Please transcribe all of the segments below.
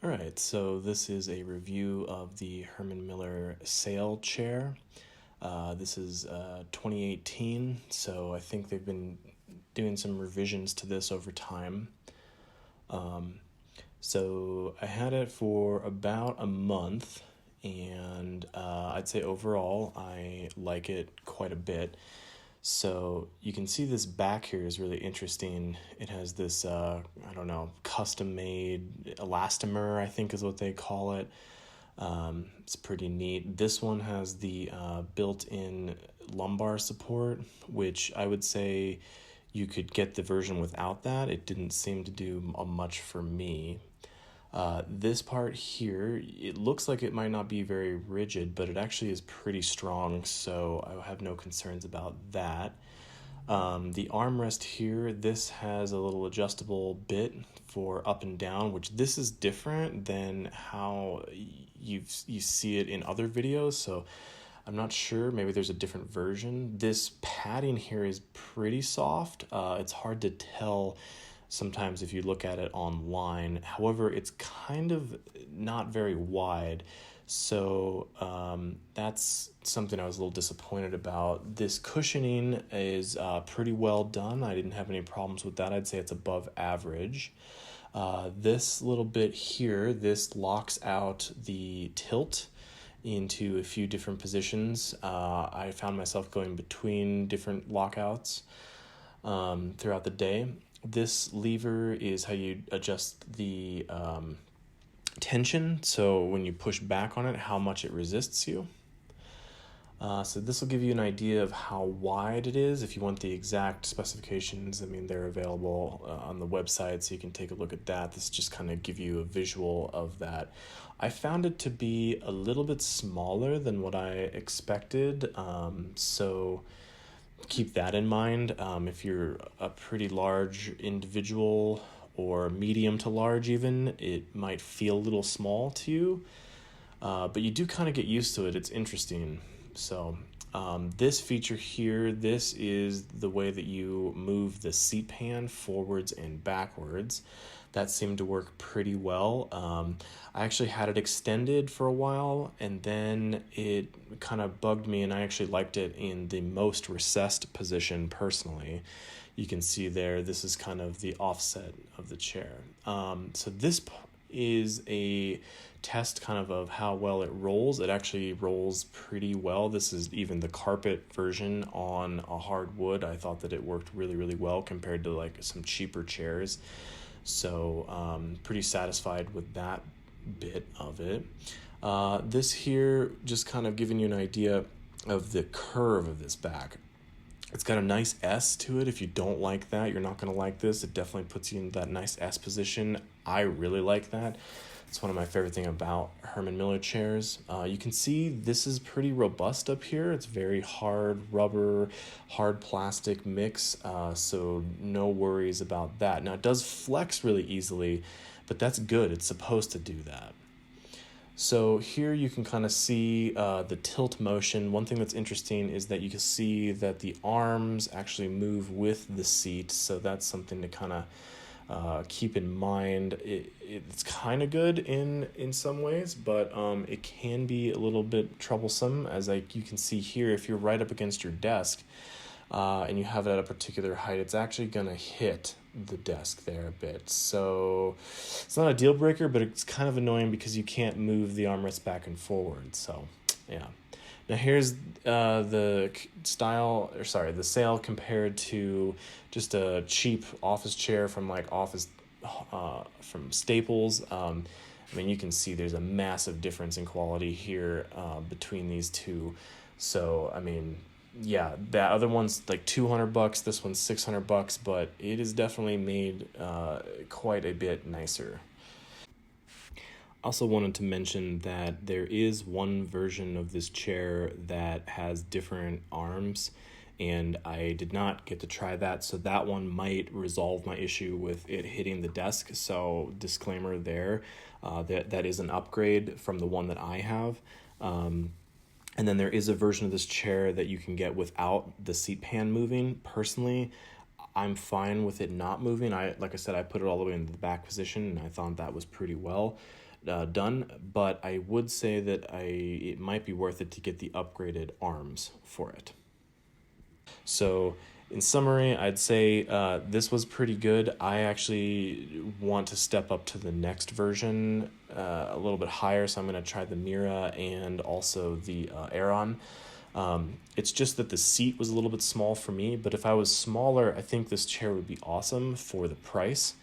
All right, so this is a review of the Herman Miller Sayl chair. This is 2018, so I think they've been doing some revisions to this over time. So I had it for about a month, and I'd say overall I like it quite a bit. So you can see this back here is really interesting. It has this, custom-made elastomer, I think is what they call it. It's pretty neat. This one has the built-in lumbar support, which I would say you could get the version without that. It didn't seem to do much for me. This part here, it looks like it might not be very rigid, but it actually is pretty strong, so I have no concerns about that. The armrest here, this has a little adjustable bit for up and down, which this is different than how you see it in other videos, so I'm not sure, maybe there's a different version. This padding here is pretty soft. It's hard to tell sometimes if you look at it online. However, it's kind of not very wide. So that's something I was a little disappointed about. This cushioning is pretty well done. I didn't have any problems with that. I'd say it's above average. This little bit here, this locks out the tilt into a few different positions. I found myself going between different lockouts throughout the day. This lever is how you adjust the tension, so when you push back on it, how much it resists you. So this will give you an idea of how wide it is. If you want the exact specifications, I mean, they're available on the website, so you can take a look at that. This just kind of give you a visual of that. I found it to be a little bit smaller than what I expected, so keep that in mind. If you're a pretty large individual or medium to large even, it might feel a little small to you, but you do kind of get used to it. It's interesting. So this feature here, this is the way that you move the seat pan forwards and backwards. That seemed to work pretty well. I actually had it extended for a while, and then it kind of bugged me, and I actually liked it in the most recessed position personally. You can see there, this is kind of the offset of the chair. So this is a test kind of how well it rolls. It actually rolls pretty well. This is even the carpet version on a hard wood. I thought that it worked really, really well compared to like some cheaper chairs. So pretty satisfied with that bit of it. This here, just kind of giving you an idea of the curve of this back. It's got a nice S to it. If you don't like that, you're not going to like this. It definitely puts you in that nice S position. I really like that. It's one of my favorite things about Herman Miller chairs. You can see this is pretty robust up here. It's very hard rubber, hard plastic mix, so no worries about that. Now, it does flex really easily, but that's good. It's supposed to do that. So here you can kind of see the tilt motion. One thing that's interesting is that you can see that the arms actually move with the seat, so that's something to kind of keep in mind. It's kind of good in some ways, but it can be a little bit troublesome, as you can see here. If you're right up against your desk and you have it at a particular height, it's actually going to hit the desk there a bit. So it's not a deal breaker, but it's kind of annoying because you can't move the armrest back and forward. So yeah. Now here's the Sayl compared to just a cheap office chair from from Staples. I mean, you can see there's a massive difference in quality here between these two. So I mean, yeah, that other one's like $200, this one's $600, but it is definitely made quite a bit nicer. Also wanted to mention that there is one version of this chair that has different arms, and I did not get to try that, so that one might resolve my issue with it hitting the desk. So disclaimer there, that is an upgrade from the one that I have. And then there is a version of this chair that you can get without the seat pan moving. Personally, I'm fine with it not moving. Like I said, I put it all the way in the back position, and I thought that was pretty well done. But I would say that it might be worth it to get the upgraded arms for it. So in summary, I'd say this was pretty good. I actually want to step up to the next version a little bit higher, so I'm going to try the Mirra and also the Aeron. It's just that the seat was a little bit small for me, but if I was smaller, I think this chair would be awesome for the price.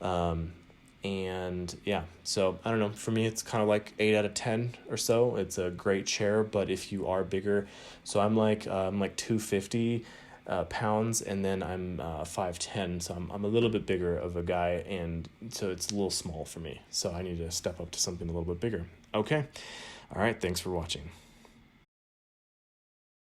And yeah, so I don't know, for me, it's kind of like 8 out of 10 or so. It's a great chair, but if you are bigger, so I'm like 250 pounds, and then I'm 5'10", so I'm a little bit bigger of a guy, and so it's a little small for me. So I need to step up to something a little bit bigger. Okay. All right. Thanks for watching.